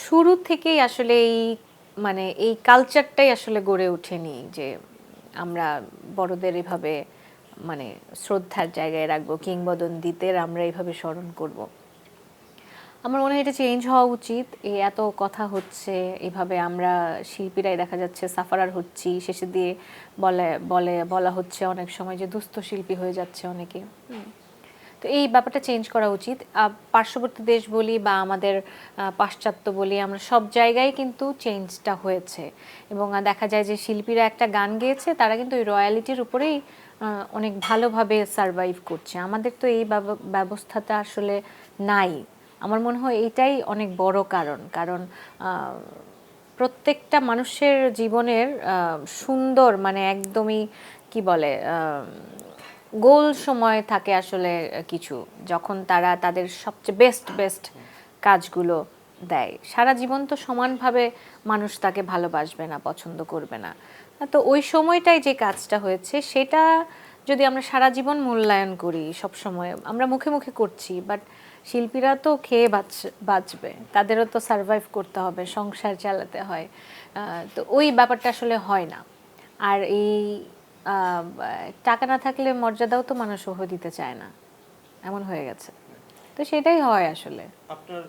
শুরু থেকেই আসলে মানে এই কালচারটাই আসলে গড়ে ওঠেনি যে আমরা বড়দের এভাবে মানে শ্রদ্ধার জায়গায় রাখবো, কিংবদন্তিদের আমরা এভাবে স্মরণ করব। আমার মনে হয় এটা চেঞ্জ হওয়া উচিত। এই এত কথা হচ্ছে, এভাবে আমরা শিল্পীরাই দেখা যাচ্ছে সাফারার হচ্ছি, শেষে দিয়ে বলা হচ্ছে অনেক সময় যে দুস্থ শিল্পী হয়ে যাচ্ছে অনেকে। তো এই ব্যাপারটা চেঞ্জ করা উচিত। পার্শ্ববর্তী দেশ বলি বা আমাদের পাশ্চাত্য বলি, আমরা সব জায়গায় কিন্তু চেঞ্জটা হয়েছে। এবং দেখা যায় যে শিল্পীরা একটা গান গেয়েছে, তারা কিন্তু ওই রয়্যালিটির উপরেই অনেক ভালোভাবে সারভাইভ করছে। আমাদের তো এই ব্যবস্থাটা আসলে নাই। আমার মনে হয় এইটাই অনেক বড় কারণ। কারণ প্রত্যেকটা মানুষের জীবনের সুন্দর মানে একদমই কি বলে গোল সময় থাকে আসলে কিছু, যখন তারা তাদের সবচেয়ে বেস্ট কাজগুলো দেয়। সারা জীবন তো সমানভাবে মানুষ তাকে ভালোবাসবে না, পছন্দ করবে না। তো ওই সময়টাই যে কাজটা হয়েছে সেটা যদি আমরা সারা জীবন মূল্যায়ন করি, সব সময় আমরা মুখে মুখে করছি, বাট শিল্পীরা তো খেয়ে বাঁচবে, তাদেরও তো সারভাইভ করতে হবে, সংসার চালাতে হয়। তো ওই ব্যাপারটা আসলে হয় না। আর এই টাকা না থাকলে মর্যাদাও তো মানুষ দিতে চায় না, এমন হয়ে গেছে। তো সেটাই হয় আসলে। আপনার